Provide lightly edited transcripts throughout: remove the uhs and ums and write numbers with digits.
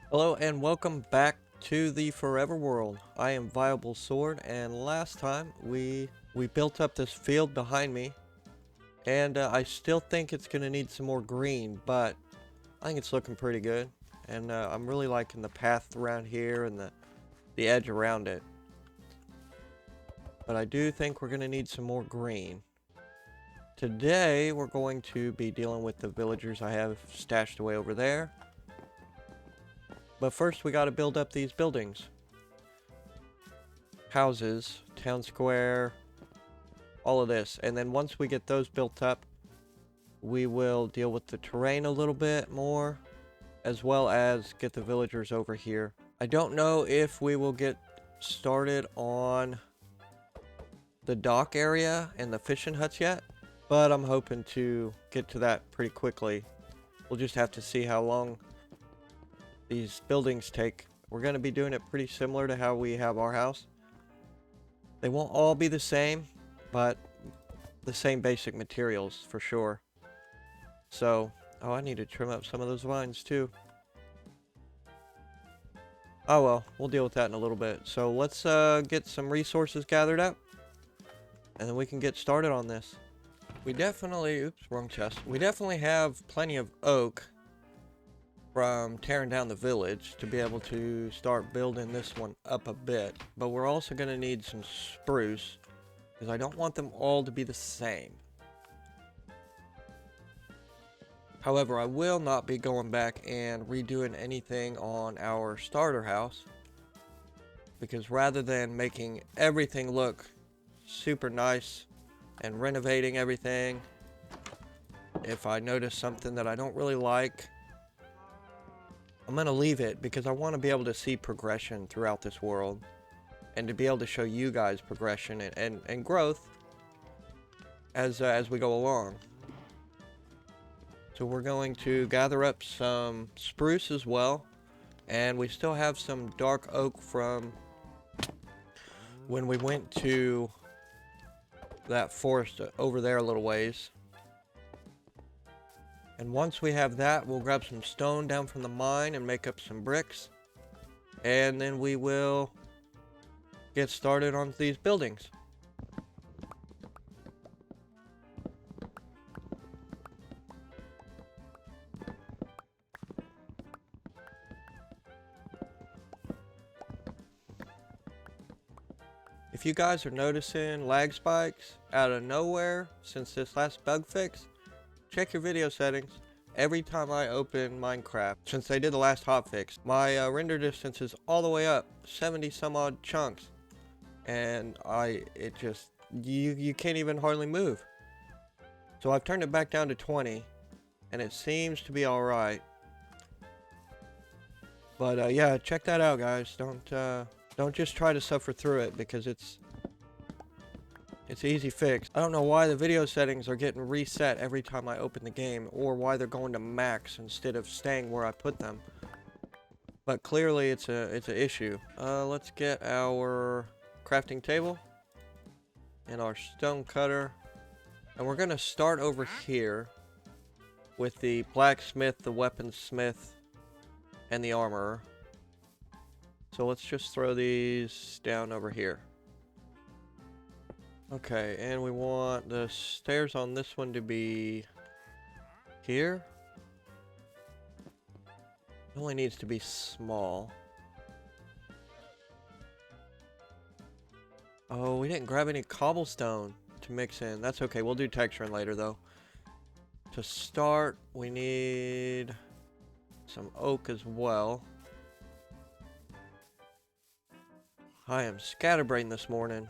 Hello and welcome back to the Forever World. I am Viable Sword, and last time we built up this field behind me, and I still think it's gonna need some more green, but I think it's looking pretty good, and I'm really liking the path around here and the edge around it. But I do think we're gonna need some more green. Today we're going to be dealing with the villagers I have stashed away over there. But first we gotta build up these buildings. Houses, town square, all of this. And then once we get those built up, we will deal with the terrain a little bit more, as well as get the villagers over here. I don't know if we will get started on the dock area and the fishing huts yet, but I'm hoping to get to that pretty quickly. We'll just have to see how long these buildings take. We're going to be doing it pretty similar to how we have our house. They won't all be the same, but the same basic materials for sure. So, oh, I need to trim up some of those vines too. Oh well, we'll deal with that in a little bit. So let's get some resources gathered up, and then we can get started on this. We definitely, oops, wrong chest. We definitely have plenty of oak from tearing down the village to be able to start building this one up a bit. But we're also going to need some spruce, because I don't want them all to be the same. However, I will not be going back and redoing anything on our starter house, because rather than making everything look super nice and renovating everything, if I notice something that I don't really like, I'm going to leave it, because I want to be able to see progression throughout this world and to be able to show you guys progression and growth as we go along. So we're going to gather up some spruce as well, and we still have some dark oak from when we went to that forest over there a little ways. And once we have that, we'll grab some stone down from the mine and make up some bricks. And then we will get started on these buildings. If you guys are noticing lag spikes out of nowhere since this last bug fix, check your video settings. Every time I open Minecraft, since they did the last hotfix, my render distance is all the way up 70 some odd chunks, and you can't even hardly move. So I've turned it back down to 20, and it seems to be all right. But yeah, check that out, guys. Don't just try to suffer through it, because it's an easy fix. I don't know why the video settings are getting reset every time I open the game, or why they're going to max instead of staying where I put them. But clearly it's an issue. Let's get our crafting table and our stone cutter. And we're gonna start over here with the blacksmith, the weaponsmith, and the armorer. So let's just throw these down over here. Okay, and we want the stairs on this one to be here. It only needs to be small. Oh, we didn't grab any cobblestone to mix in. That's okay, we'll do texturing later though. To start, we need some oak as well. I am scatterbrained this morning.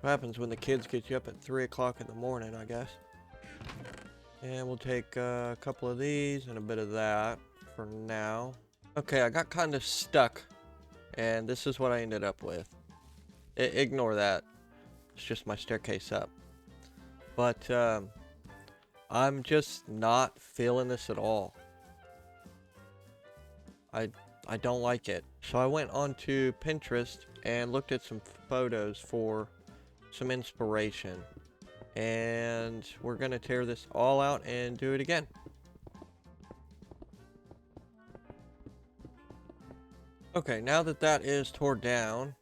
What happens when the kids get you up at 3 o'clock in the morning, I guess. And we'll take a couple of these and a bit of that for now. Okay, I got kind of stuck, and this is what I ended up with. Ignore that. It's just my staircase up. But I'm just not feeling this at all. I don't like it. So I went onto Pinterest and looked at some photos for some inspiration, and we're gonna tear this all out and do it again. Okay, now that that is torn down,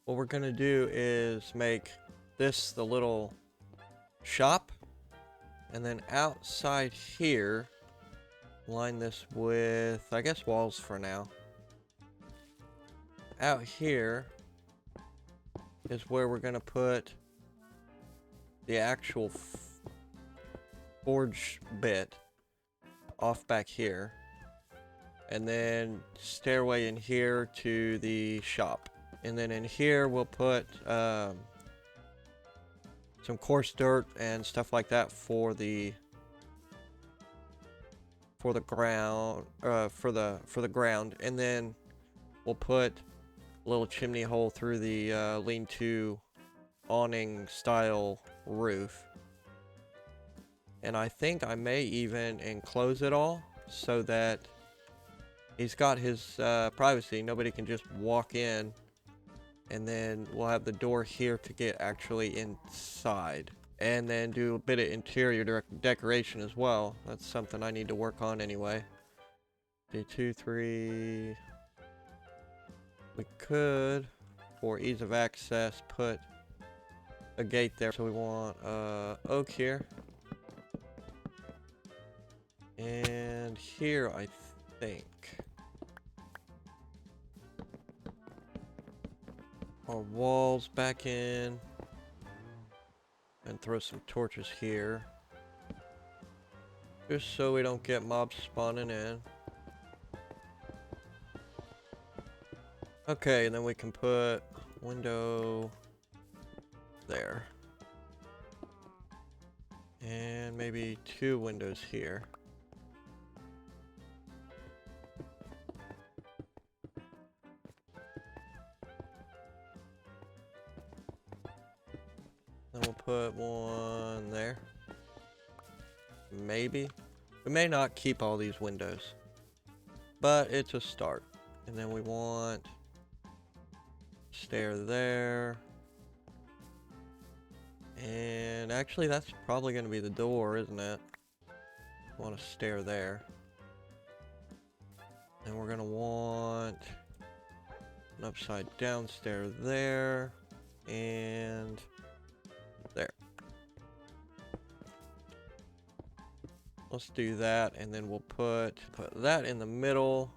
what we're gonna do is make this the little shop, and then outside here, line this with, I guess, walls for now. Out here is where we're gonna put the actual forge bit off back here, and then stairway in here to the shop, and then in here we'll put some coarse dirt and stuff like that for the ground, for the ground, and then we'll put a little chimney hole through the lean-to awning style roof. And I think I may even enclose it all so that he's got his privacy. Nobody can just walk in, and then we'll have the door here to get actually inside. And then do a bit of interior decoration as well. That's something I need to work on anyway. D2, 3. We could, for ease of access, put a gate there. So we want oak here. And here, I think. Our walls back in. And throw some torches here. Just so we don't get mobs spawning in. Okay, and then we can put window there. And maybe 2 windows here. Then we'll put one there. Maybe. We may not keep all these windows, but it's a start. And then we want stair there. And actually that's probably going to be the door, isn't it? Want a stair there. And we're going to want an upside down stair there. And there. Let's do that, and then we'll put that in the middle.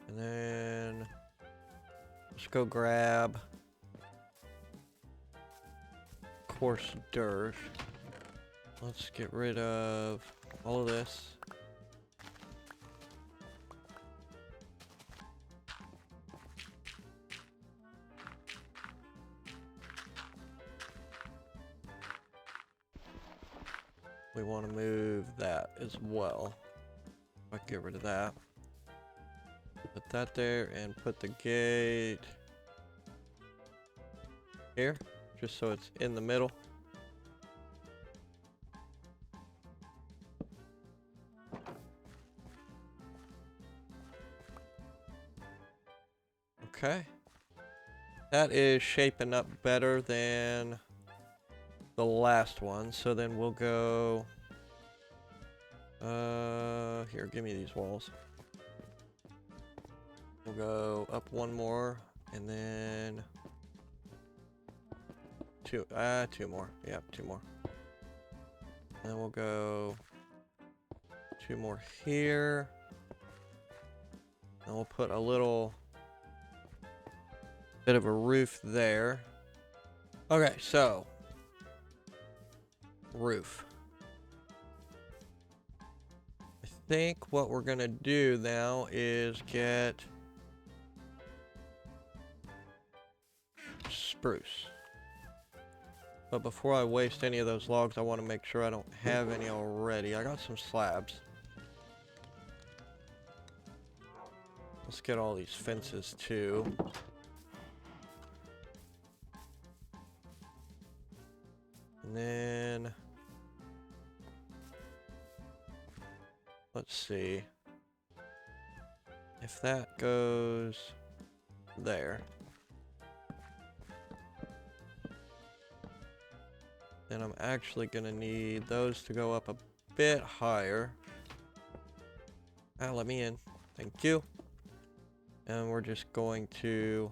And then let's go grab coarse dirt. Let's get rid of all of this. We want to move that as well. I'll get rid of that. Put that there and put the gate here, just so it's in the middle. Okay. That is shaping up better than the last one, so then we'll go here, give me these walls. We'll go up one more, and then two more. Yep, 2 more. And then we'll go 2 more here, and we'll put a little bit of a roof there. Okay, so roof. I think what we're gonna do now is get spruce. But before I waste any of those logs, I want to make sure I don't have any already. I got some slabs. Let's get all these fences too. And then let's see if that goes there. Then I'm actually gonna need those to go up a bit higher. Ah, let me in. Thank you. And we're just going to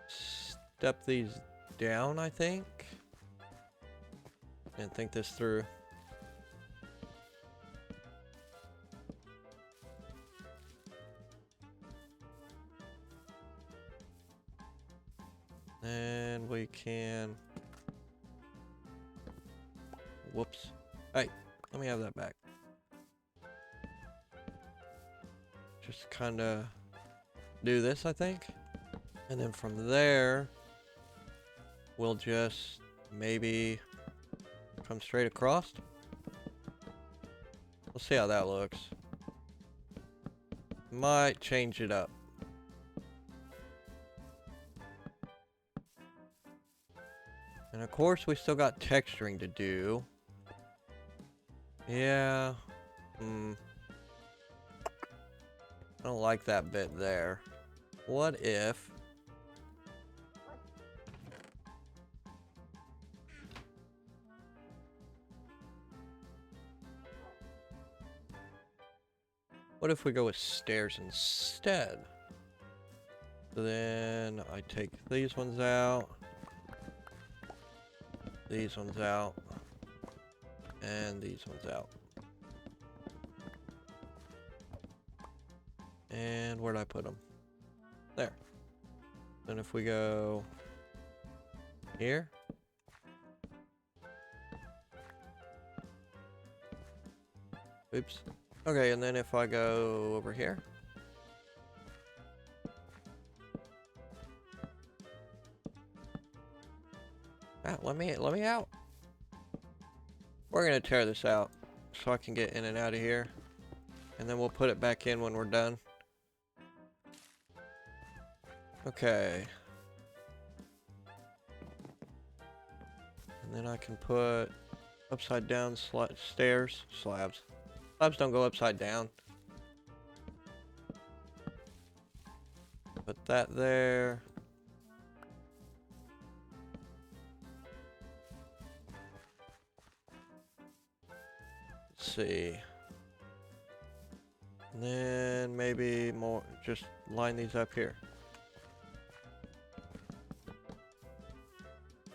step these down, I think. And think this through. And we can... Whoops. Hey, let me have that back. Just kind of do this, I think. And then from there, we'll just maybe come straight across. We'll see how that looks. Might change it up. And of course, we still got texturing to do. Yeah. I don't like that bit there. What if... What if we go with stairs instead? So then I take these ones out. These ones out. And these ones out. And where'd I put them? There. Then if we go here. Oops. Okay, and then if I go over here. Ah, let me out. We're gonna tear this out so I can get in and out of here. And then we'll put it back in when we're done. Okay. And then I can put upside down stairs, slabs. Slabs don't go upside down. Put that there. Let's see. And then maybe more, just line these up here.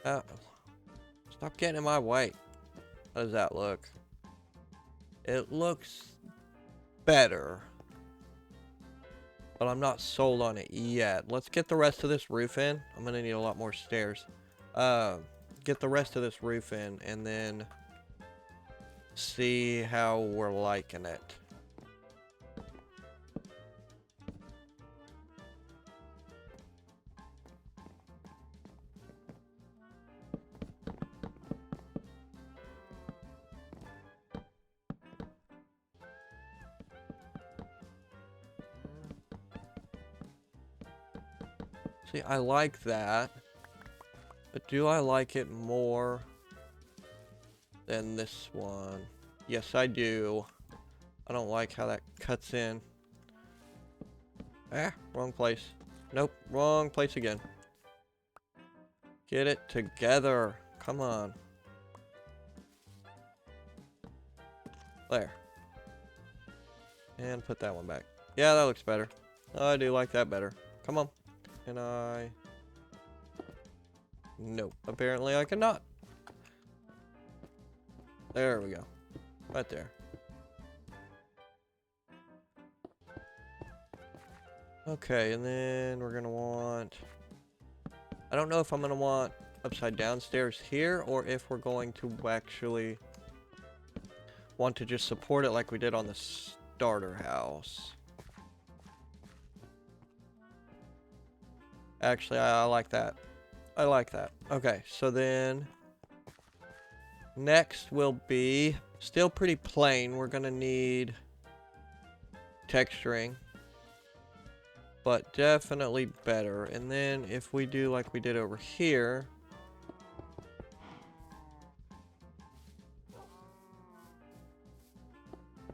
Stop getting in my way. How does that look? It looks better, but I'm not sold on it yet. Let's get the rest of this roof in. I'm gonna need a lot more stairs. Get the rest of this roof in and then see how we're liking it. See, I like that, but do I like it more than this one? Yes, I do. I don't like how that cuts in. Ah, wrong place. Nope, wrong place again. Get it together. Come on. There. And put that one back. Yeah, that looks better. I do like that better. Come on. Can I? Nope. Apparently I cannot. There we go. Right there. Okay, and then we're gonna want... I don't know if I'm gonna want upside down stairs here, or if we're going to actually want to just support it like we did on the starter house. Actually, I like that. I like that. Okay, so then next will be still pretty plain. We're gonna need texturing, but definitely better. And then if we do like we did over here,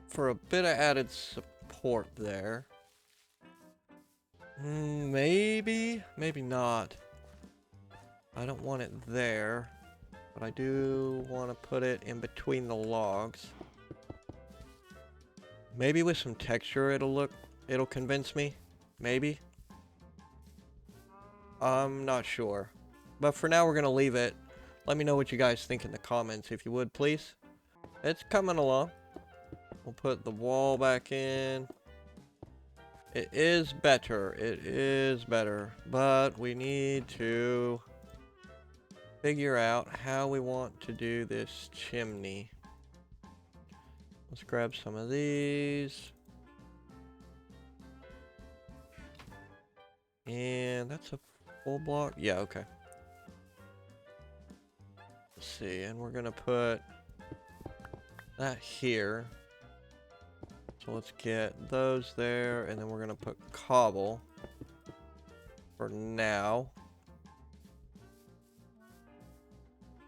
for a bit of added support there. Maybe not. I don't want it there. but I do want to put it in between the logs. Maybe with some texture it'll convince me. Maybe. I'm not sure. But for now we're going to leave it. Let me know what you guys think in the comments if you would, please. It's coming along. We'll put the wall back in. It is better. It is better. But we need to figure out how we want to do this chimney. Let's grab some of these. And that's a full block. Yeah, okay. Let's see, and we're gonna put that here. So let's get those there, and then we're gonna put cobble for now.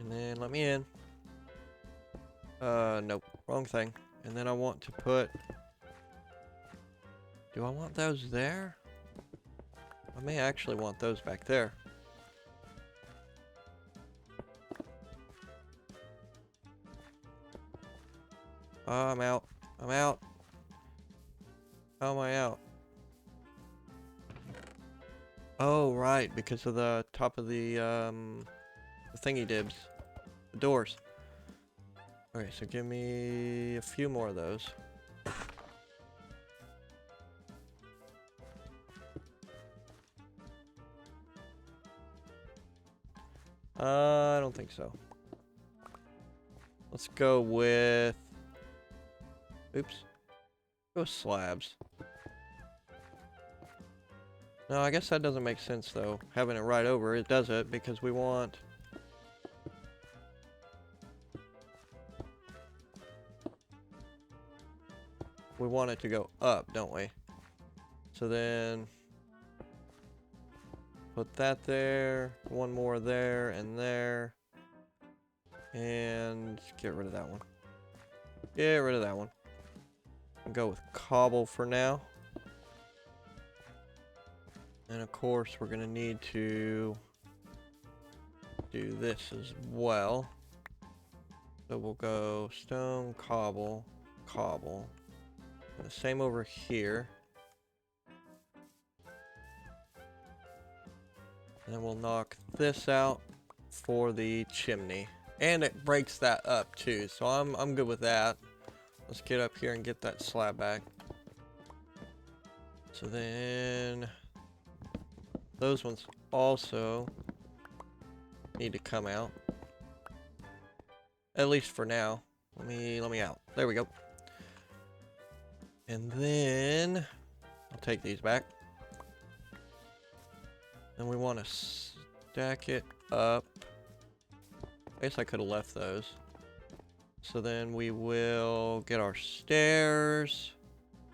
And then let me in. Nope, wrong thing. And then I want to put... Do I want those there? I may actually want those back there. I'm out. I'm out. How am I out? Oh, right, because of the top of the thingy dibs. The doors. Okay, so give me a few more of those. I don't think so. Let's go with... Oops. Go slabs. No, I guess that doesn't make sense though. Having it right over it does it because we want... We want it to go up, don't we? So then... Put that there, one more there and there. And get rid of that one. Get rid of that one. And go with cobble for now. And of course we're gonna need to do this as well. So we'll go stone, cobble, cobble. And the same over here. And then we'll knock this out for the chimney. And it breaks that up too, so I'm good with that. Let's get up here and get that slab back. So then those ones also need to come out. At least for now. Let me out. There we go. And then I'll take these back. Then we want to stack it up. I guess I could have left those. So then we will get our stairs.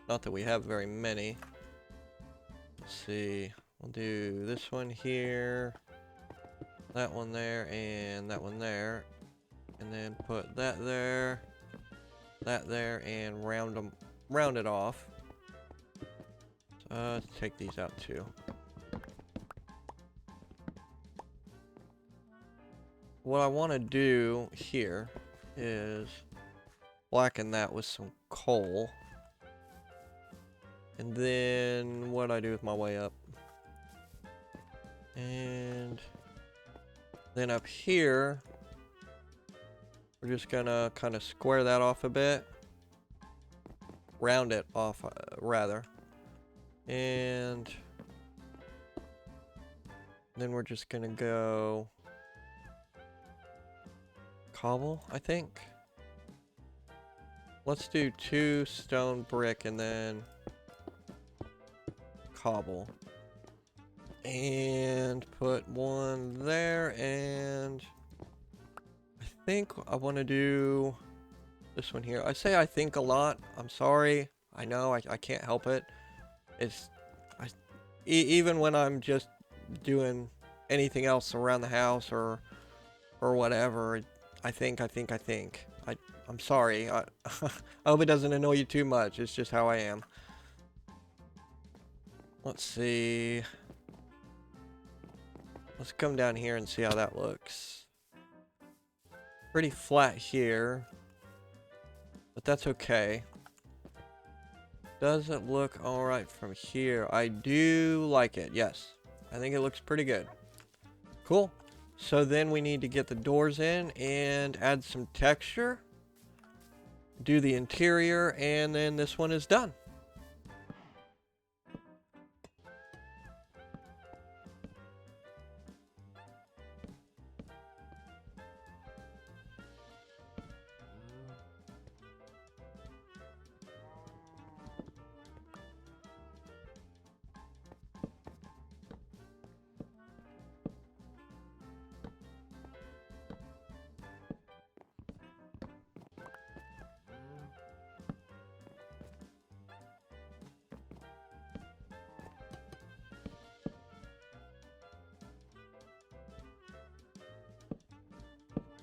Not that we have very many. Let's see. We'll do this one here. That one there, and that one there. And then put that there. That there, and round it off. So, let's take these out too. What I want to do here is blacken that with some coal. And then what do I do with my way up? And then up here, we're just gonna kind of square that off a bit. Round it off, rather. And then we're just gonna go cobble, I think. Let's do 2 stone brick and then cobble. And put one there, and I think I want to do this one here. I say I think a lot. I'm sorry. I know I can't help it. It's even when I'm just doing anything else around the house or whatever. I think. I'm sorry. I hope it doesn't annoy you too much. It's just how I am. Let's see. Let's come down here and see how that looks. pretty flat here, but that's okay. Does it look alright from here? I do like it, yes. I think it looks pretty good. Cool. So then we need to get the doors in and add some texture. Do the interior, and then this one is done.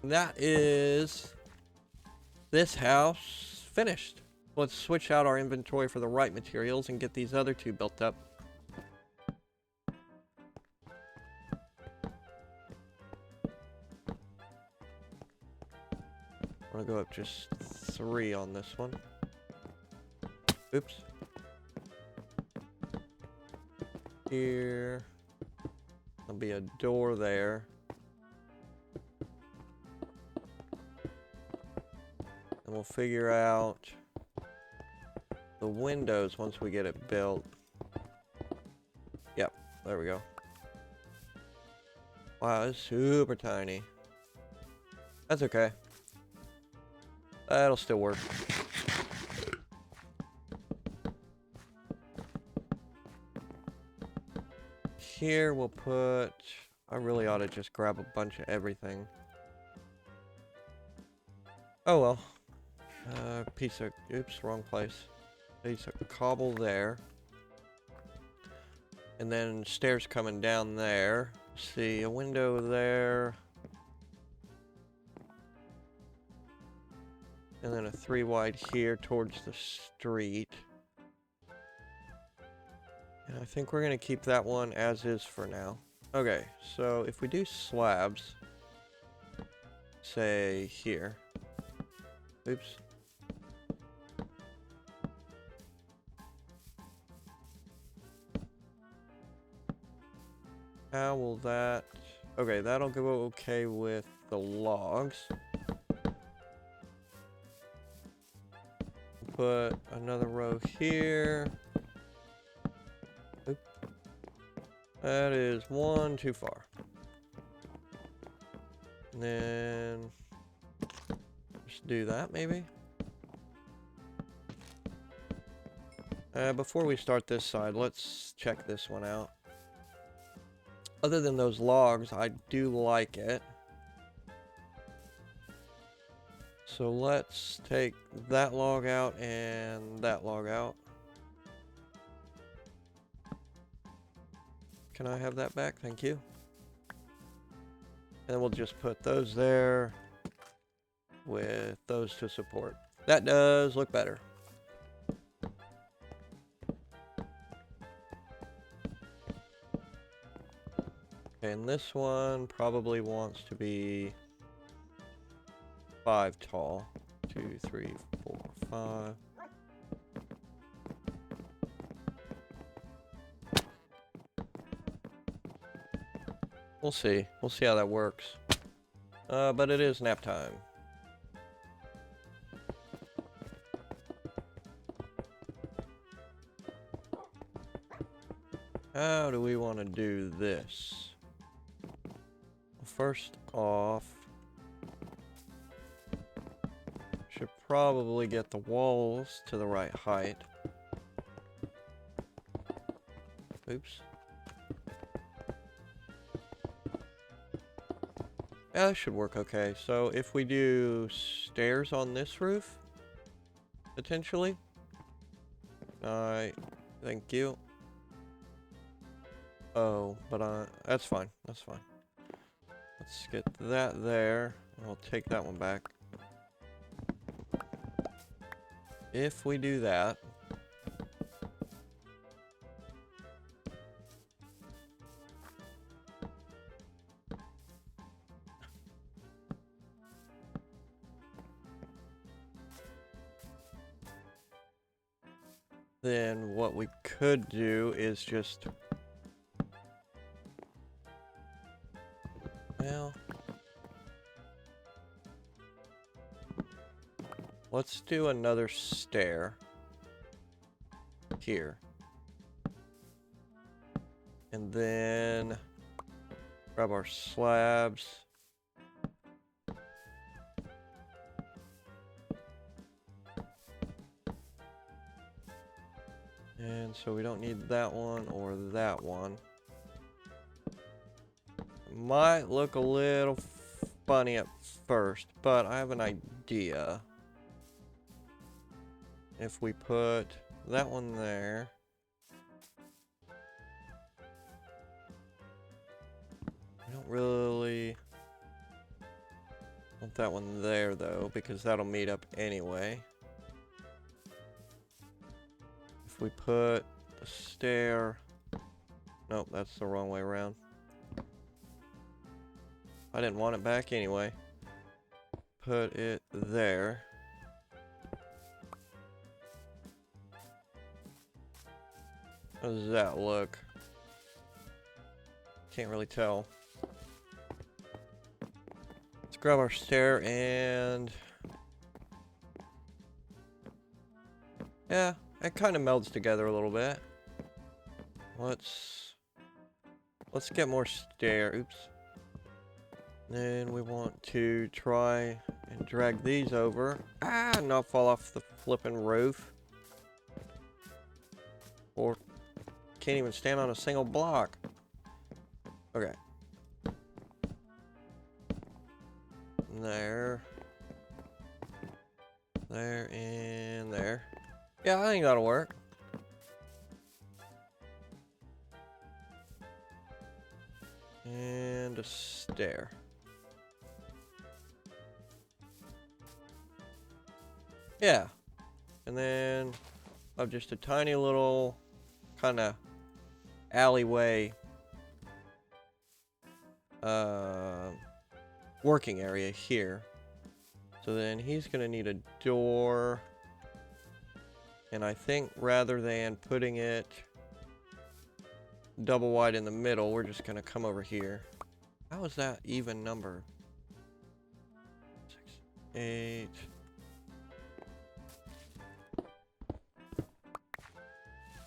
That is this house finished. Let's switch out our inventory for the right materials and get these other two built up. I'm gonna go up just 3 on this one. Oops. Here. There'll be a door there. And we'll figure out the windows once we get it built. Yep, there we go. Wow, it's super tiny. That's okay. That'll still work. Here we'll put... I really ought to just grab a bunch of everything. Oh well. Piece of... Oops, wrong place. Piece of cobble there. And then stairs coming down there. See, a window there. And then a 3 wide here towards the street. And I think we're going to keep that one as is for now. Okay, so if we do slabs, say here. Oops. How will that... Okay, that'll go okay with the logs. Put another row here. Oop. That is 1 too far. And then just do that maybe. Before we start this side, let's check this one out. Other than those logs, I do like it. So let's take that log out and that log out. Can I have that back? Thank you. And we'll just put those there with those to support. That does look better. And this one probably wants to be 5 tall. 2, 3, 4, 5. We'll see. We'll see how that works. But it is nap time. How do we want to do this? First off, should probably get the walls to the right height. Oops. Yeah, that should work okay. So if we do stairs on this roof, potentially. Thank you. Oh, but that's fine. That's fine. Let's get that there. I'll take that one back. If we do that, Then what we could do is just... Well... Let's do another stair. Here. And then... Grab our slabs. And so we don't need that one or that one. Might look a little funny at first, but I have an idea. If we put that one there. I don't really want that one there though, because that'll meet up anyway. If we put the stair... Nope, that's the wrong way around. I didn't want it back anyway. Put it there. How does that look? Can't really tell. Let's grab our stair and... Yeah, it kind of melds together a little bit. Let's get more stair. Oops. Then we want to try and drag these over. Ah, not fall off the flipping roof. Or can't even stand on a single block. Okay. There. There and there. Yeah, I think that'll work. And a stair. Yeah. And then of just a tiny little kind of alleyway working area here. So then he's gonna need a door. And I think rather than putting it double wide in the middle, we're just gonna come over here. How is that even number? 6, 8.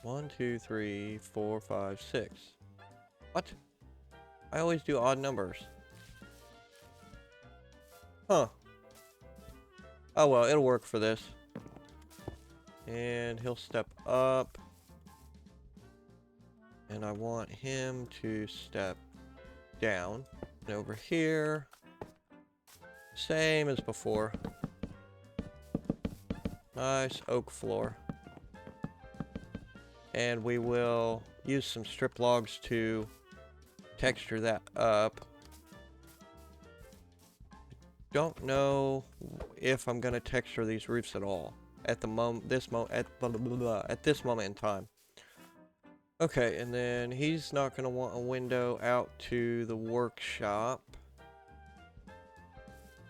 One, 2, 3, 4, 5, 6. What? I always do odd numbers. Huh. Oh well, it'll work for this. And he'll step up. And I want him to step down. And over here, same as before. Nice oak floor. And we will use some strip logs to texture that up. Don't know if I'm gonna texture these roofs at all at the at this moment in time. Okay, and then he's not gonna want a window out to the workshop.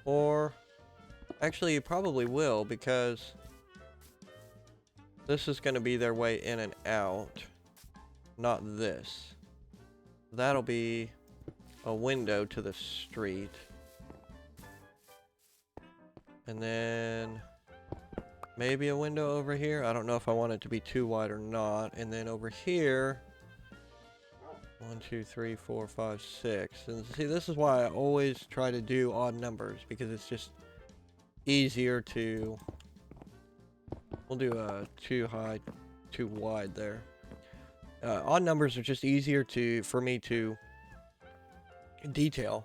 Or actually he probably will, because this is gonna be their way in and out, not this. That'll be a window to the street. And then maybe a window over here. I don't know if I want it to be too wide or not. And then over here, 1, 2, 3, 4, 5, 6. And see, this is why I always try to do odd numbers, because it's just easier to... We'll do a too high, too wide there. Odd numbers are just easier for me to detail.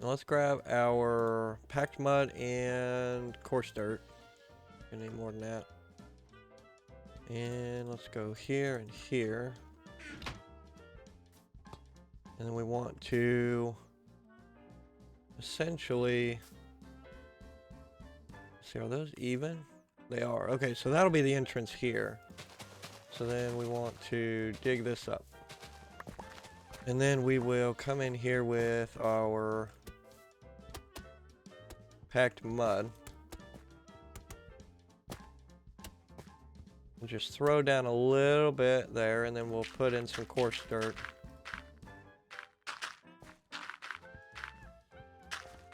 Now let's grab our packed mud and coarse dirt. Gonna need more than that. And let's go here and here. And then we want to essentially... See, are those even? They are. Okay, so that'll be the entrance here. So then we want to dig this up. And then we will come in here with our packed mud. just throw down a little bit there, and then we'll put in some coarse dirt.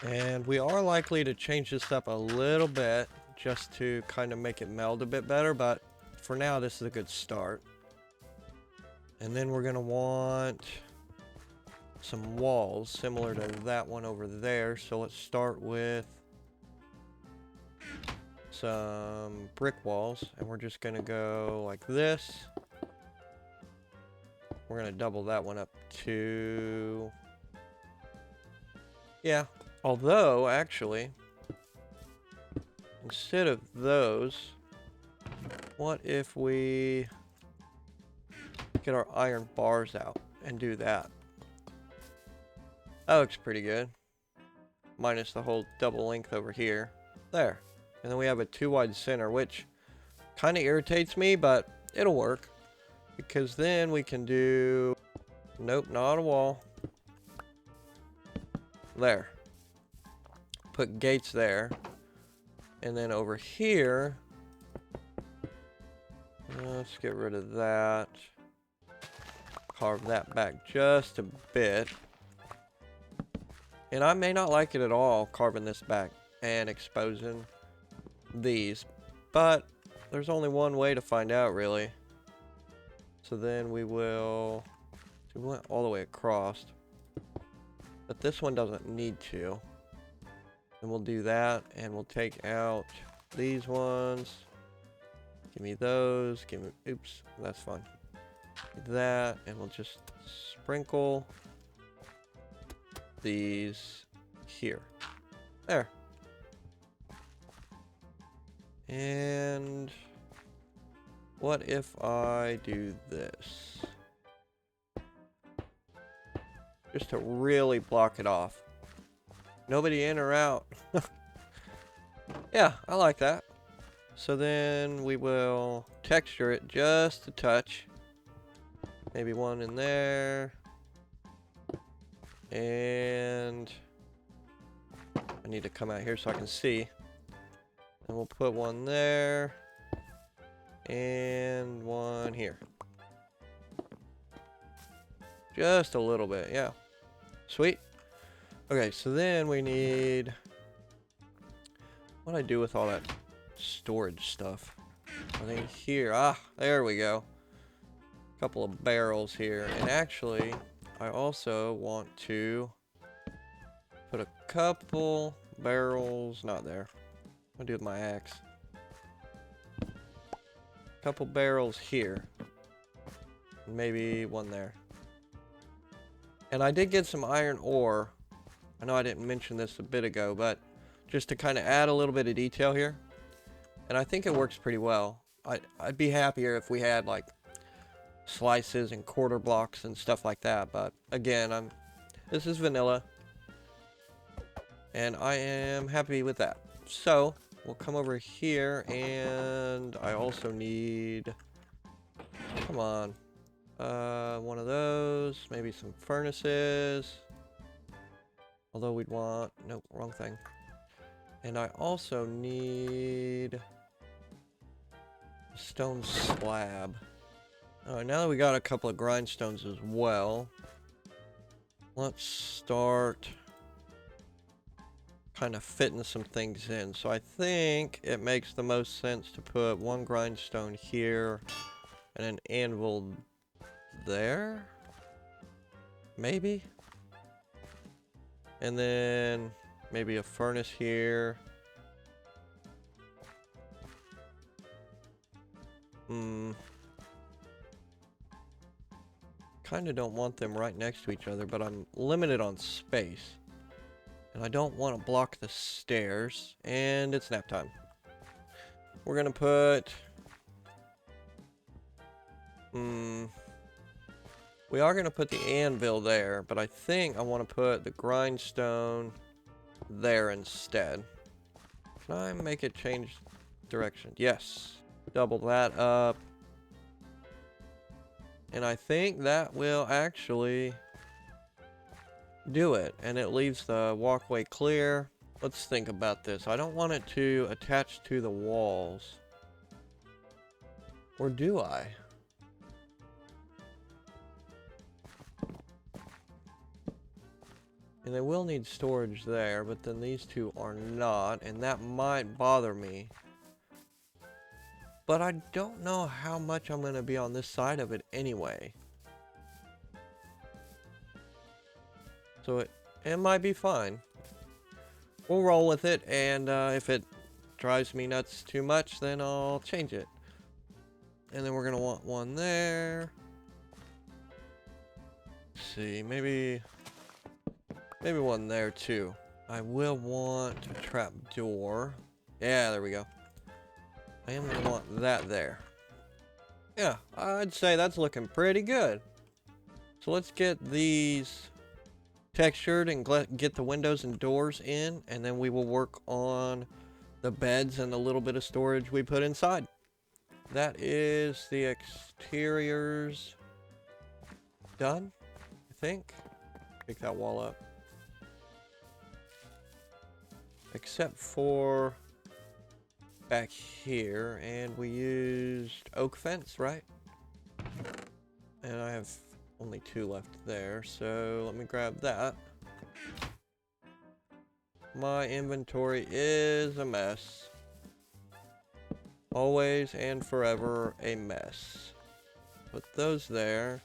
And we are likely to change this up a little bit just to kind of make it meld a bit better, but for now this is a good start. And then we're gonna want some walls similar to that one over there. So let's start with some brick walls, and we're just gonna go like this. We're gonna double that one up to, yeah. Although actually, instead of those, what if we get our iron bars out and do that? That looks pretty good. Minus the whole double length over here. There. And then we have a 2 wide center, which kind of irritates me, but it'll work. Because then we can do... Nope, not a wall. There. Put gates there. And then over here... Let's get rid of that. Carve that back just a bit. And I may not like it at all, carving this back and exposing these, but there's only one way to find out, really. So then we will, so we went all the way across, but this one doesn't need to. And we'll do that, and we'll take out these ones. Give me those, give me, oops, that's fine. That, and we'll just sprinkle these here. There. And what if I do this? Just to really block it off. Nobody in or out. Yeah, I like that. So then we will texture it just a touch. Maybe one in there. And I need to come out here so I can see. And we'll put one there. And one here. Just a little bit, yeah. Sweet. Okay, so then we need... What do I do with all that storage stuff? I think here. Ah, there we go. Couple of barrels here. And actually, I also want to put a couple barrels, not there. I'll do it with my axe. Couple barrels here. Maybe one there. And I did get some iron ore. I know I didn't mention this a bit ago, but just to kind of add a little bit of detail here. And I think it works pretty well. I'd be happier if we had like slices and quarter blocks and stuff like that, but again, this is vanilla, and I am happy with that. So we'll come over here, and I also need, come on, one of those, maybe some furnaces, although we'd want, nope, wrong thing. And I also need a stone slab. Alright, now that we got a couple of grindstones as well, let's start kind of fitting some things in. So I think it makes the most sense to put one grindstone here and an anvil there, maybe, and then maybe a furnace here. Kind of don't want them right next to each other, but I'm limited on space. And I don't want to block the stairs. And it's nap time. We're going to put... We are going to put the anvil there, but I think I want to put the grindstone there instead. Can I make it change direction? Yes. Double that up. And I think that will actually do it. And it leaves the walkway clear. Let's think about this. I don't want it to attach to the walls. Or do I? And they will need storage there, but then these two are not, and that might bother me. But I don't know how much I'm going to be on this side of it anyway. So it might be fine. We'll roll with it, and if it drives me nuts too much, then I'll change it. And then we're going to want one there. Let's see, maybe one there too. I will want a trap door. Yeah, there we go. I am going to want that there. Yeah, I'd say that's looking pretty good. So let's get these textured and get the windows and doors in, and then we will work on the beds and a little bit of storage we put inside. That is the exteriors done, I think. Pick that wall up. Except for back here, and we used oak fence, right? And I have only 2 left there, so let me grab that. My inventory is a mess. Always and forever a mess. Put those there.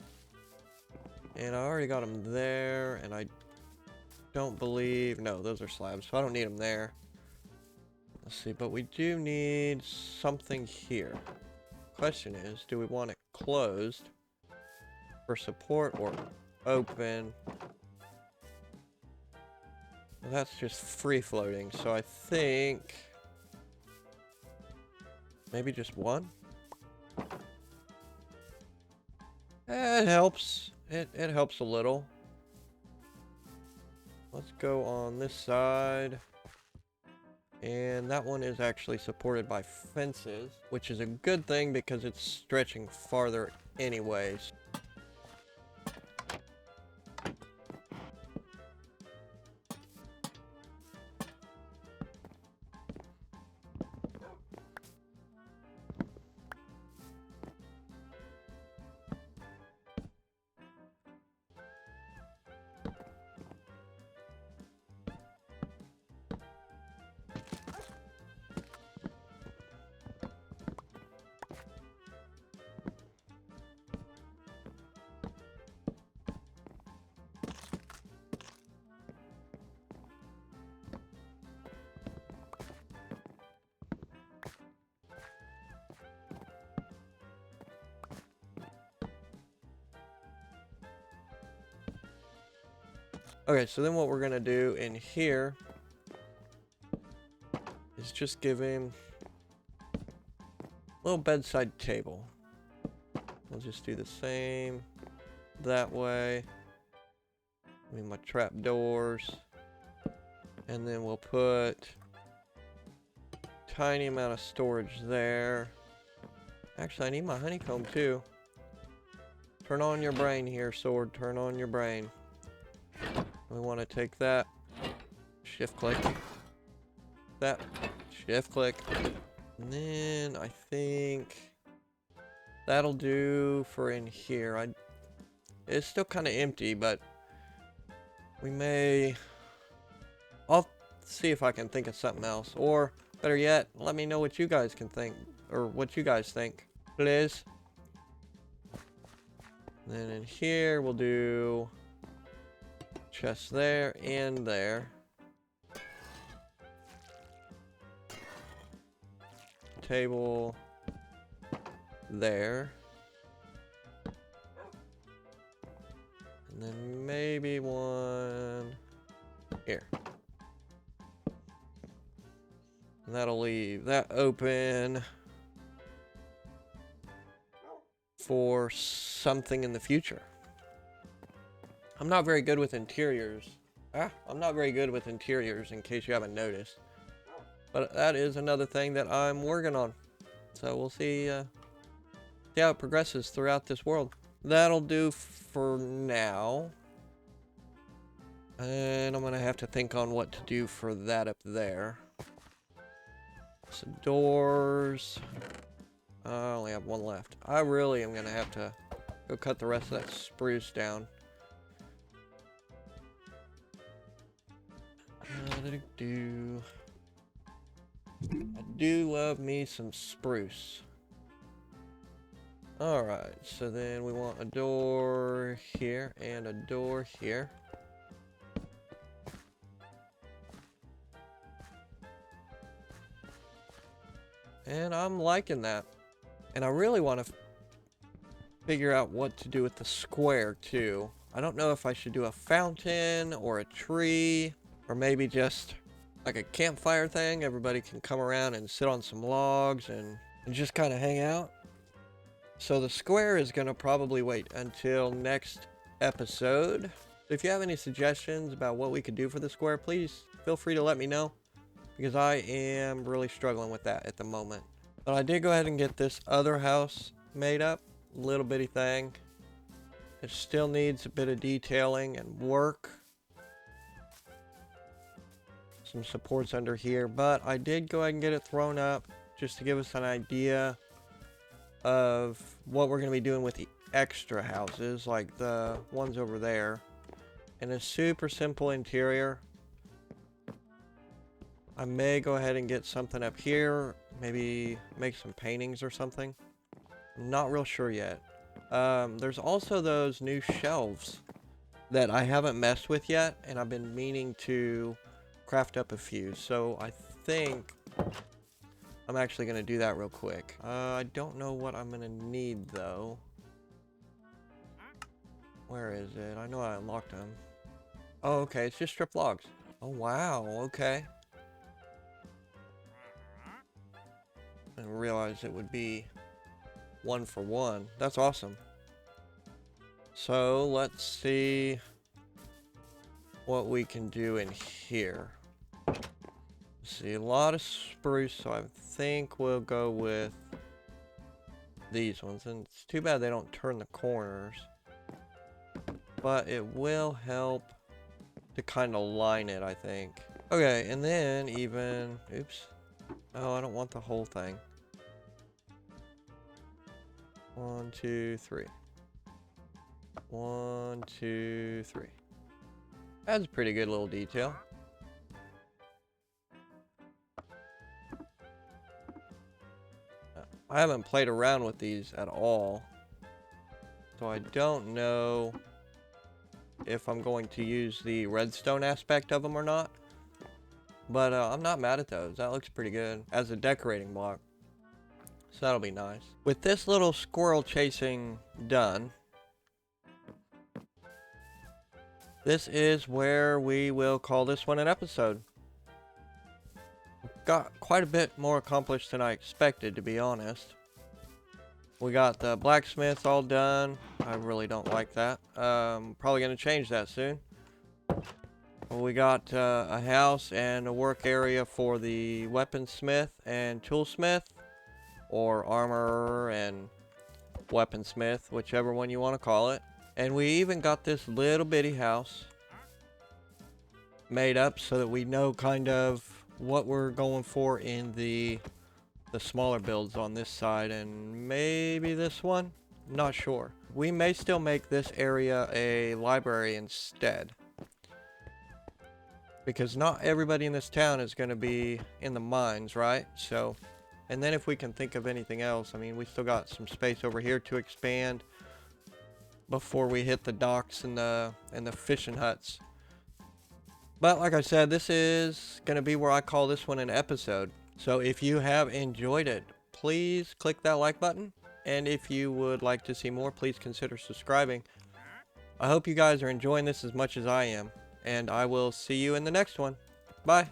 And I already got them there, and I don't believe... No, those are slabs, so I don't need them there. Let's see, but we do need something here. Question is, do we want it closed for support or open? Well, that's just free floating, so I think maybe just one. It helps. It helps a little. Let's go on this side. And that one is actually supported by fences, which is a good thing because it's stretching farther anyways. Okay, so then what we're gonna do in here is just give him a little bedside table. We'll just do the same that way. I mean, my trap doors. And then we'll put tiny amount of storage there. Actually, I need my honeycomb too. Turn on your brain here, sword. Turn on your brain. We want to take that, shift click, that, shift click, and then I think that'll do for in here. It's still kind of empty, but I'll see if I can think of something else, or better yet, let me know what you guys can think, or what you guys think, please. And then in here, we'll do chest there and there. Table there. And then maybe one here. And that'll leave that open for something in the future. I'm not very good with interiors. I'm not very good with interiors, in case you haven't noticed. But that is another thing that I'm working on. So we'll see how it progresses throughout this world. That'll do for now. And I'm going to have to think on what to do for that up there. Some doors. I only have one left. I really am gonna have to go cut the rest of that spruce down. I do love me some spruce. Alright, so then we want a door here and a door here. And I'm liking that. And I really want to figure out what to do with the square too. I don't know if I should do a fountain or a tree, or maybe just like a campfire thing. Everybody can come around and sit on some logs and just kind of hang out. So the square is going to probably wait until next episode. If you have any suggestions about what we could do for the square, please feel free to let me know, because I am really struggling with that at the moment. But I did go ahead and get this other house made up. Little bitty thing. It still needs a bit of detailing and work. Some supports under here, but I did go ahead and get it thrown up just to give us an idea of what we're going to be doing with the extra houses, like the ones over there. And a super simple interior. I may go ahead and get something up here, maybe make some paintings or something. I'm not real sure yet. There's also those new shelves that I haven't messed with yet, and I've been meaning to craft up a few. So I think I'm actually going to do that real quick. I don't know what I'm going to need though. Where is it? I know I unlocked them. Oh, okay. It's just strip logs. Oh, wow. Okay. I didn't realize it would be 1 for 1. That's awesome. So let's see what we can do in here. See, a lot of spruce, so I think we'll go with these ones. And it's too bad they don't turn the corners, but it will help to kind of line it, I think. Okay, and then even, oops. Oh, I don't want the whole thing. 1, 2, 3. 1, 2, 3. That's a pretty good little detail. I haven't played around with these at all, so I don't know if I'm going to use the redstone aspect of them or not. But I'm not mad at those. That looks pretty good as a decorating block. So that'll be nice. With this little squirrel chasing done, this is where we will call this one an episode. Got quite a bit more accomplished than I expected, to be honest. We got the blacksmith all done. I really don't like that. Probably going to change that soon. We got a house and a work area for the weaponsmith and toolsmith, or armor and weaponsmith, whichever one you want to call it. And we even got this little bitty house made up so that we know kind of what we're going for in the smaller builds on this side, and maybe this one. Not sure. We may still make this area a library instead, because not everybody in this town is going to be in the mines, right? So, and then if we can think of anything else, I mean, we still got some space over here to expand before we hit the docks and the fishing huts. But like I said, this is going to be where I call this one an episode. So if you have enjoyed it, please click that like button. And if you would like to see more, please consider subscribing. I hope you guys are enjoying this as much as I am. And I will see you in the next one. Bye.